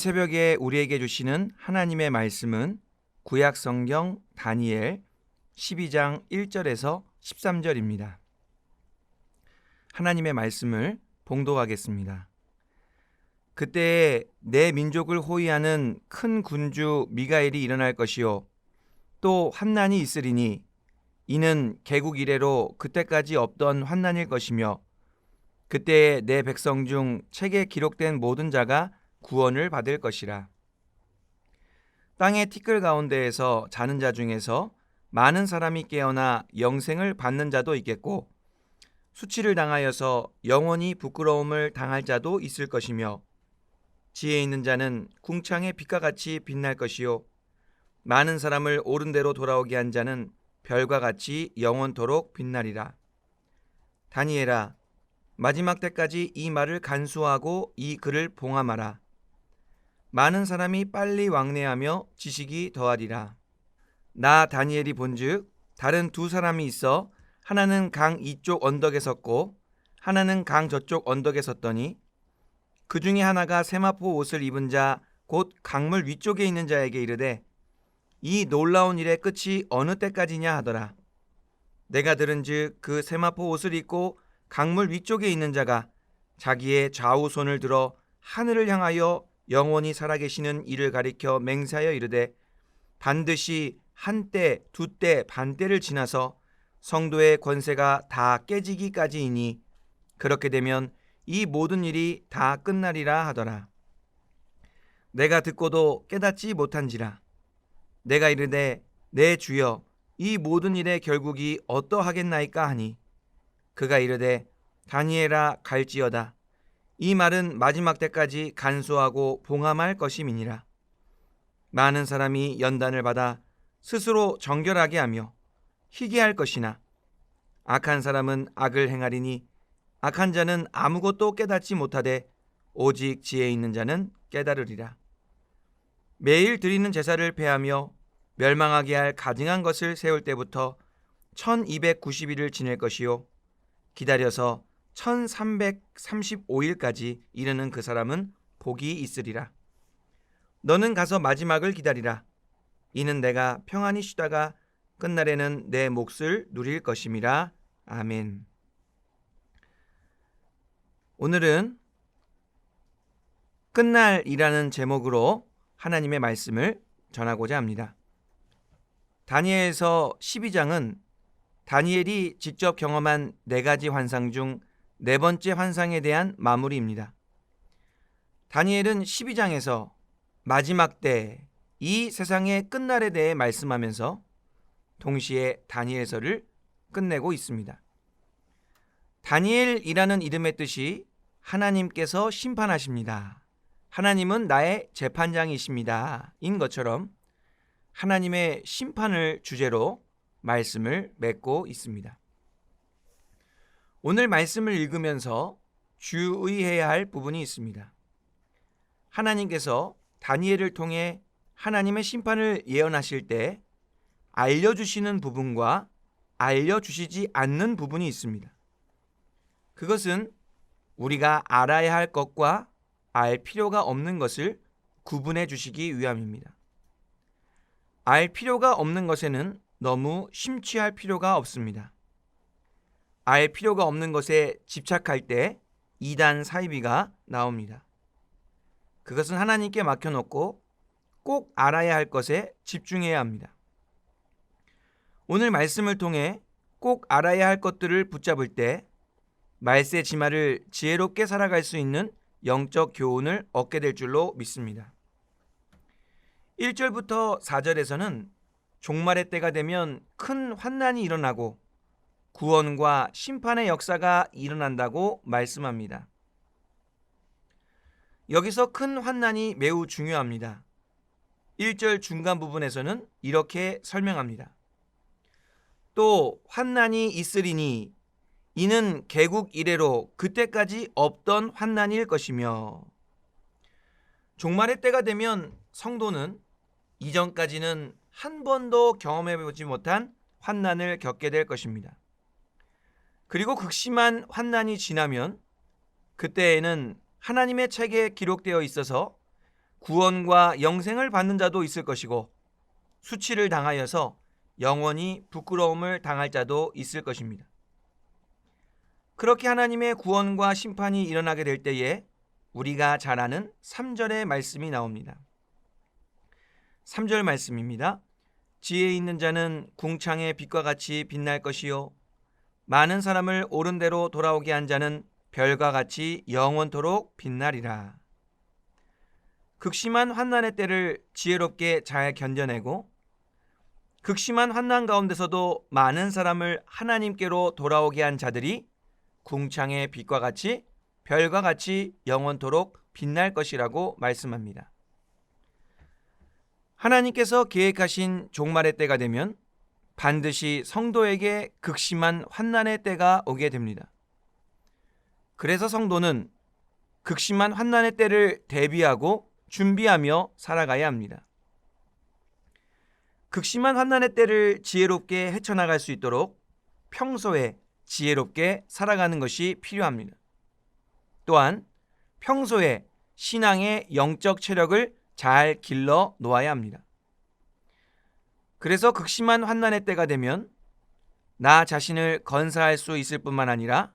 새벽에 우리에게 주시는 하나님의 말씀은 구약 성경 다니엘 12장 1절에서 13절입니다. 하나님의 말씀을 봉독하겠습니다. 그때에 내 민족을 호위하는 큰 군주 미가엘이 일어날 것이요 또 환난이 있으리니 이는 개국 이래로 그때까지 없던 환난일 것이며 그때에 내 백성 중 책에 기록된 모든 자가 구원을 받을 것이라. 땅의 티끌 가운데에서 자는 자 중에서 많은 사람이 깨어나 영생을 받는 자도 있겠고 수치를 당하여서 영원히 부끄러움을 당할 자도 있을 것이며 지혜 있는 자는 궁창의 빛과 같이 빛날 것이요 많은 사람을 옳은 대로 돌아오게 한 자는 별과 같이 영원토록 빛나리라. 다니엘아, 마지막 때까지 이 말을 간수하고 이 글을 봉함하라. 많은 사람이 빨리 왕래하며 지식이 더하리라. 나 다니엘이 본즉 다른 두 사람이 있어 하나는 강 이쪽 언덕에 섰고 하나는 강 저쪽 언덕에 섰더니 그 중에 하나가 세마포 옷을 입은 자 곧 강물 위쪽에 있는 자에게 이르되 이 놀라운 일의 끝이 어느 때까지냐 하더라. 내가 들은즉 그 세마포 옷을 입고 강물 위쪽에 있는 자가 자기의 좌우 손을 들어 하늘을 향하여 영원히 살아계시는 이를 가리켜 맹세하여 이르되 반드시 한때 두때 반때를 지나서 성도의 권세가 다 깨지기까지이니 그렇게 되면 이 모든 일이 다 끝나리라 하더라. 내가 듣고도 깨닫지 못한지라. 내가 이르되 내 주여 이 모든 일의 결국이 어떠하겠나이까 하니 그가 이르되 다니엘아 갈지어다. 이 말은 마지막 때까지 간수하고 봉함할 것임이니라. 많은 사람이 연단을 받아 스스로 정결하게 하며 희게 할 것이나 악한 사람은 악을 행하리니 악한 자는 아무것도 깨닫지 못하되 오직 지혜 있는 자는 깨달으리라. 매일 드리는 제사를 폐하며 멸망하게 할 가증한 것을 세울 때부터 1290일을 지낼 것이요 기다려서 1335일까지 이르는 그 사람은 복이 있으리라. 너는 가서 마지막을 기다리라. 이는 내가 평안히 쉬다가 끝날에는 내 몫을 누릴 것임이라. 아멘. 오늘은 끝날이라는 제목으로 하나님의 말씀을 전하고자 합니다. 다니엘서 12장은 다니엘이 직접 경험한 4가지 환상 중 4번째 환상에 대한 마무리입니다. 다니엘은 12장에서 마지막 때 이 세상의 끝날에 대해 말씀하면서 동시에 다니엘서를 끝내고 있습니다. 다니엘이라는 이름의 뜻이 하나님께서 심판하십니다. 하나님은 나의 재판장이십니다. 인 것처럼 하나님의 심판을 주제로 말씀을 맺고 있습니다. 오늘 말씀을 읽으면서 주의해야 할 부분이 있습니다. 하나님께서 다니엘을 통해 하나님의 심판을 예언하실 때 알려주시는 부분과 알려주시지 않는 부분이 있습니다. 그것은 우리가 알아야 할 것과 알 필요가 없는 것을 구분해 주시기 위함입니다. 알 필요가 없는 것에는 너무 심취할 필요가 없습니다. 알 필요가 없는 것에 집착할 때 이단 사이비가 나옵니다. 그것은 하나님께 맡겨놓고 꼭 알아야 할 것에 집중해야 합니다. 오늘 말씀을 통해 꼭 알아야 할 것들을 붙잡을 때 말세지마를 지혜롭게 살아갈 수 있는 영적 교훈을 얻게 될 줄로 믿습니다. 1절부터 4절에서는 종말의 때가 되면 큰 환난이 일어나고 구원과 심판의 역사가 일어난다고 말씀합니다. 여기서 큰 환난이 매우 중요합니다. 1절 중간 부분에서는 이렇게 설명합니다. 또 환난이 있으리니 이는 개국 이래로 그때까지 없던 환난일 것이며 종말의 때가 되면 성도는 이전까지는 한 번도 경험해보지 못한 환난을 겪게 될 것입니다. 그리고 극심한 환난이 지나면 그때에는 하나님의 책에 기록되어 있어서 구원과 영생을 받는 자도 있을 것이고 수치를 당하여서 영원히 부끄러움을 당할 자도 있을 것입니다. 그렇게 하나님의 구원과 심판이 일어나게 될 때에 우리가 잘 아는 3절의 말씀이 나옵니다. 3절 말씀입니다. 지혜 있는 자는 궁창의 빛과 같이 빛날 것이요 많은 사람을 옳은 대로 돌아오게 한 자는 별과 같이 영원토록 빛나리라. 극심한 환난의 때를 지혜롭게 잘 견뎌내고 극심한 환난 가운데서도 많은 사람을 하나님께로 돌아오게 한 자들이 궁창의 빛과 같이 별과 같이 영원토록 빛날 것이라고 말씀합니다. 하나님께서 계획하신 종말의 때가 되면 반드시 성도에게 극심한 환난의 때가 오게 됩니다. 그래서 성도는 극심한 환난의 때를 대비하고 준비하며 살아가야 합니다. 극심한 환난의 때를 지혜롭게 헤쳐나갈 수 있도록 평소에 지혜롭게 살아가는 것이 필요합니다. 또한 평소에 신앙의 영적 체력을 잘 길러 놓아야 합니다. 그래서 극심한 환난의 때가 되면 나 자신을 건사할 수 있을 뿐만 아니라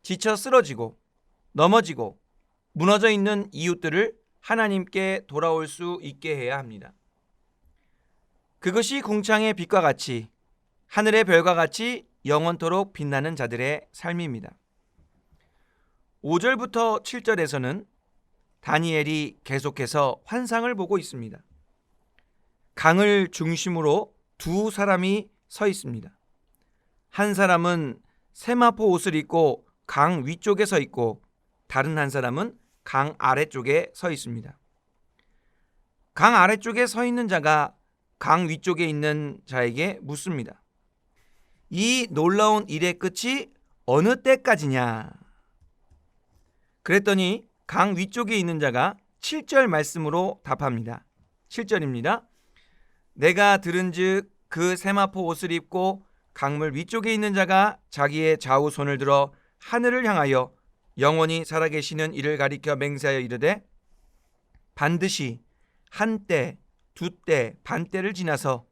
지쳐 쓰러지고 넘어지고 무너져 있는 이웃들을 하나님께 돌아올 수 있게 해야 합니다. 그것이 궁창의 빛과 같이 하늘의 별과 같이 영원토록 빛나는 자들의 삶입니다. 5절부터 7절에서는 다니엘이 계속해서 환상을 보고 있습니다. 강을 중심으로 두 사람이 서 있습니다. 한 사람은 세마포 옷을 입고 강 위쪽에 서 있고 다른 한 사람은 강 아래쪽에 서 있습니다. 강 아래쪽에 서 있는 자가 강 위쪽에 있는 자에게 묻습니다. 이 놀라운 일의 끝이 어느 때까지냐? 그랬더니 강 위쪽에 있는 자가 7절 말씀으로 답합니다. 7절입니다. 내가 들은즉 그 세마포 옷을 입고 강물 위쪽에 있는 자가 자기의 좌우 손을 들어 하늘을 향하여 영원히 살아계시는 이를 가리켜 맹세하여 이르되 반드시 한때, 두때, 반때를 지나서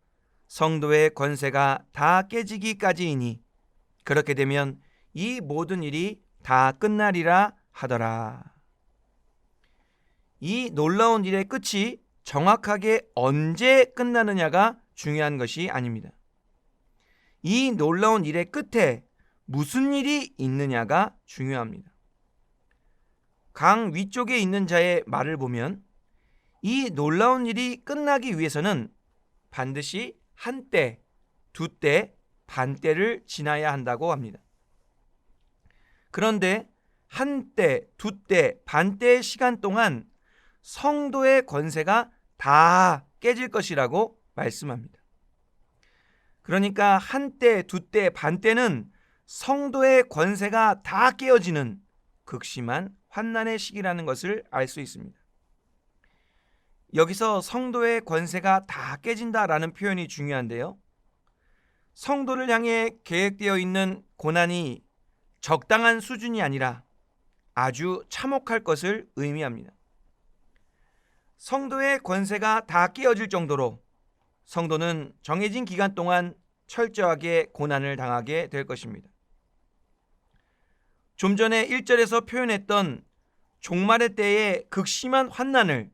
성도의 권세가 다 깨지기까지이니 그렇게 되면 이 모든 일이 다 끝나리라 하더라. 이 놀라운 일의 끝이 정확하게 언제 끝나느냐가 중요한 것이 아닙니다. 이 놀라운 일의 끝에 무슨 일이 있느냐가 중요합니다. 강 위쪽에 있는 자의 말을 보면 이 놀라운 일이 끝나기 위해서는 반드시 한때, 두때, 반때를 지나야 한다고 합니다. 그런데 한때, 두때, 반때의 시간 동안 성도의 권세가 다 깨질 것이라고 말씀합니다. 그러니까 한때, 두때, 반때는 성도의 권세가 다 깨어지는 극심한 환난의 시기라는 것을 알 수 있습니다. 여기서 성도의 권세가 다 깨진다라는 표현이 중요한데요. 성도를 향해 계획되어 있는 고난이 적당한 수준이 아니라 아주 참혹할 것을 의미합니다. 성도의 권세가 다 깨어질 정도로 성도는 정해진 기간 동안 철저하게 고난을 당하게 될 것입니다. 좀 전에 1절에서 표현했던 종말의 때의 극심한 환난을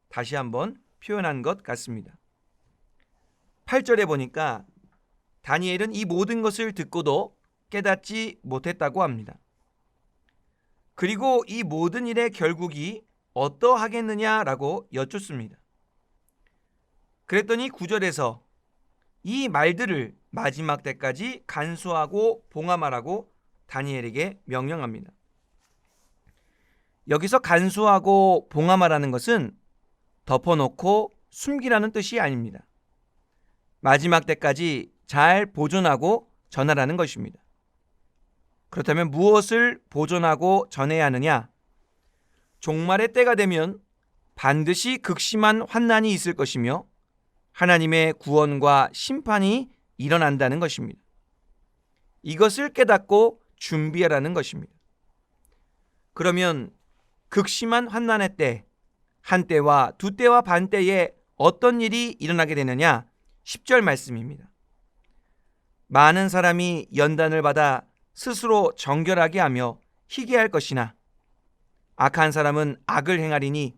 다시 한번 표현한 것 같습니다. 8절에 보니까 다니엘은 이 모든 것을 듣고도 깨닫지 못했다고 합니다. 그리고 이 모든 일의 결국이 어떠하겠느냐라고 여쭙습니다. 그랬더니 9절에서 이 말들을 마지막 때까지 간수하고 봉함하라고 다니엘에게 명령합니다. 여기서 간수하고 봉함하라는 것은 덮어놓고 숨기라는 뜻이 아닙니다. 마지막 때까지 잘 보존하고 전하라는 것입니다. 그렇다면 무엇을 보존하고 전해야 하느냐? 종말의 때가 되면 반드시 극심한 환난이 있을 것이며 하나님의 구원과 심판이 일어난다는 것입니다. 이것을 깨닫고 준비하라는 것입니다. 그러면 극심한 환난의 때 한때와 두때와 반때에 어떤 일이 일어나게 되느냐? 10절 말씀입니다. 많은 사람이 연단을 받아 스스로 정결하게 하며 희귀할 것이나 악한 사람은 악을 행하리니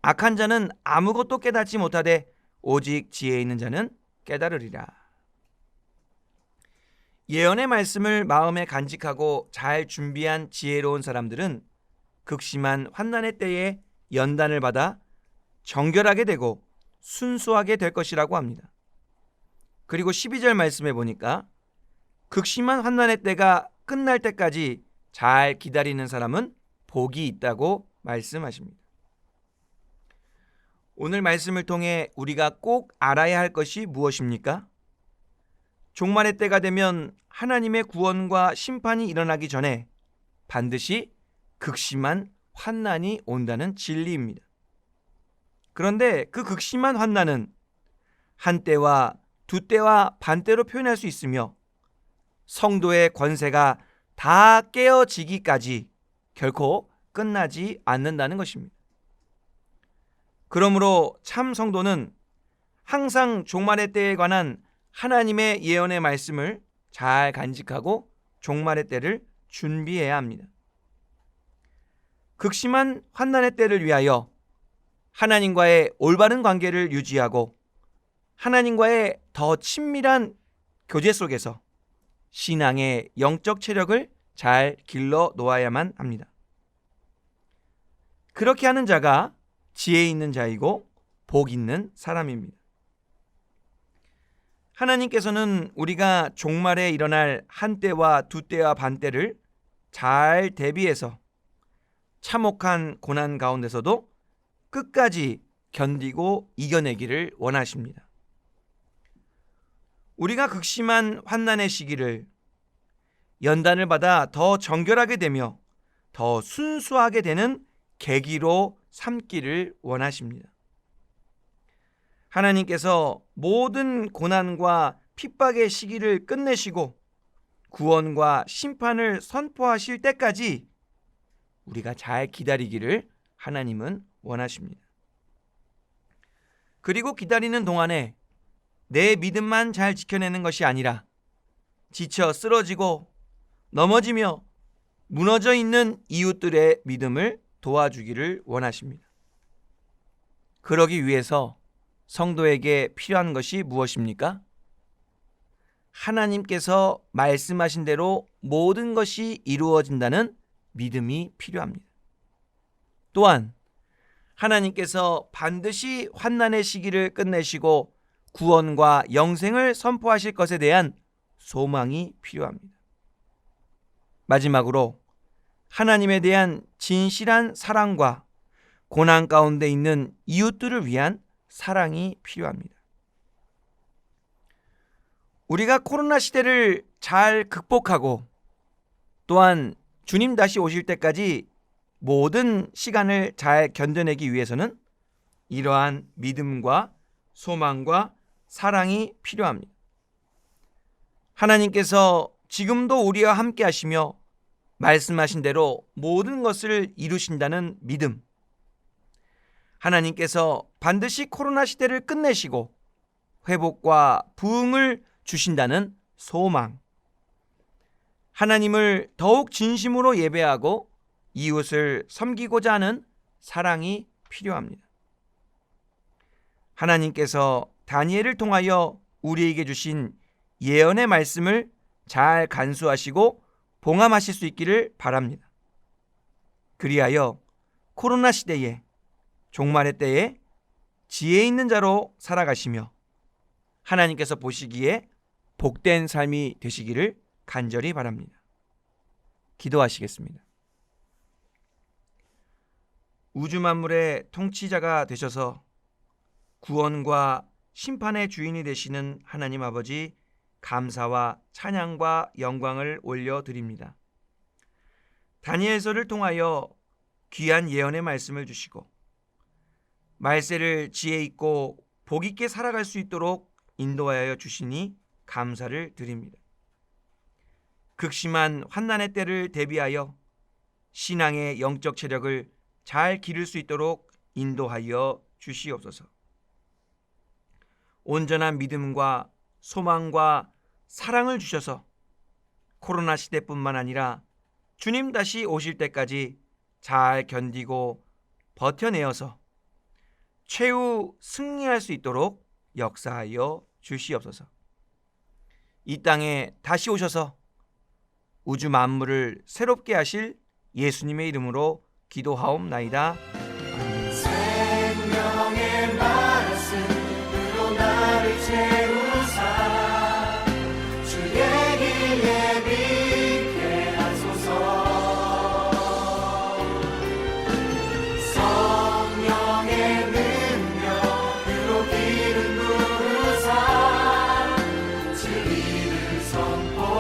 악한 자는 아무것도 깨닫지 못하되 오직 지혜 있는 자는 깨달으리라. 예언의 말씀을 마음에 간직하고 잘 준비한 지혜로운 사람들은 극심한 환난의 때에 연단을 받아 정결하게 되고 순수하게 될 것이라고 합니다. 그리고 12절 말씀에 보니까 극심한 환난의 때가 끝날 때까지 잘 기다리는 사람은 복이 있다고 말씀하십니다. 오늘 말씀을 통해 우리가 꼭 알아야 할 것이 무엇입니까? 종말의 때가 되면 하나님의 구원과 심판이 일어나기 전에 반드시 극심한 환난이 온다는 진리입니다. 그런데 그 극심한 환난은 한때와 두때와 반때로 표현할 수 있으며 성도의 권세가 다 깨어지기까지 결코 끝나지 않는다는 것입니다. 그러므로 참 성도는 항상 종말의 때에 관한 하나님의 예언의 말씀을 잘 간직하고 종말의 때를 준비해야 합니다. 극심한 환난의 때를 위하여 하나님과의 올바른 관계를 유지하고 하나님과의 더 친밀한 교제 속에서 신앙의 영적 체력을 잘 길러 놓아야만 합니다. 그렇게 하는 자가 지혜 있는 자이고 복 있는 사람입니다. 하나님께서는 우리가 종말에 일어날 한때와 두때와 반때를 잘 대비해서 참혹한 고난 가운데서도 끝까지 견디고 이겨내기를 원하십니다. 우리가 극심한 환난의 시기를 연단을 받아 더 정결하게 되며 더 순수하게 되는 계기로 삼기를 원하십니다. 하나님께서 모든 고난과 핍박의 시기를 끝내시고 구원과 심판을 선포하실 때까지 우리가 잘 기다리기를 하나님은 원하십니다. 그리고 기다리는 동안에 내 믿음만 잘 지켜내는 것이 아니라 지쳐 쓰러지고 넘어지며 무너져 있는 이웃들의 믿음을 도와주기를 원하십니다. 그러기 위해서 성도에게 필요한 것이 무엇입니까? 하나님께서 말씀하신 대로 모든 것이 이루어진다는 믿음이 필요합니다. 또한 하나님께서 반드시 환난의 시기를 끝내시고 구원과 영생을 선포하실 것에 대한 소망이 필요합니다. 마지막으로 하나님에 대한 진실한 사랑과 고난 가운데 있는 이웃들을 위한 사랑이 필요합니다. 우리가 코로나 시대를 잘 극복하고 또한 주님 다시 오실 때까지 모든 시간을 잘 견뎌내기 위해서는 이러한 믿음과 소망과 사랑이 필요합니다. 하나님께서 지금도 우리와 함께 하시며 말씀하신 대로 모든 것을 이루신다는 믿음, 하나님께서 반드시 코로나 시대를 끝내시고 회복과 부흥을 주신다는 소망, 하나님을 더욱 진심으로 예배하고 이웃을 섬기고자 하는 사랑이 필요합니다. 하나님께서 다니엘을 통하여 우리에게 주신 예언의 말씀을 잘 간수하시고 봉함하실 수 있기를 바랍니다. 그리하여 코로나 시대에 종말의 때에 지혜 있는 자로 살아가시며 하나님께서 보시기에 복된 삶이 되시기를 간절히 바랍니다. 기도하시겠습니다. 우주 만물의 통치자가 되셔서 구원과 심판의 주인이 되시는 하나님 아버지, 감사와 찬양과 영광을 올려드립니다. 다니엘서를 통하여 귀한 예언의 말씀을 주시고 말세를 지혜 있고 복 있게 살아갈 수 있도록 인도하여 주시니 감사를 드립니다. 극심한 환난의 때를 대비하여 신앙의 영적 체력을 잘 기를 수 있도록 인도하여 주시옵소서. 온전한 믿음과 소망과 사랑을 주셔서 코로나 시대뿐만 아니라 주님 다시 오실 때까지 잘 견디고 버텨내어서 최후 승리할 수 있도록 역사하여 주시옵소서. 이 땅에 다시 오셔서 우주 만물을 새롭게 하실 예수님의 이름으로 기도하옵나이다. 생명의 말씀으로 나를 채우사 주의 길 예비케 하소서. 성령의 능력으로 길을 부르사 진리를 선포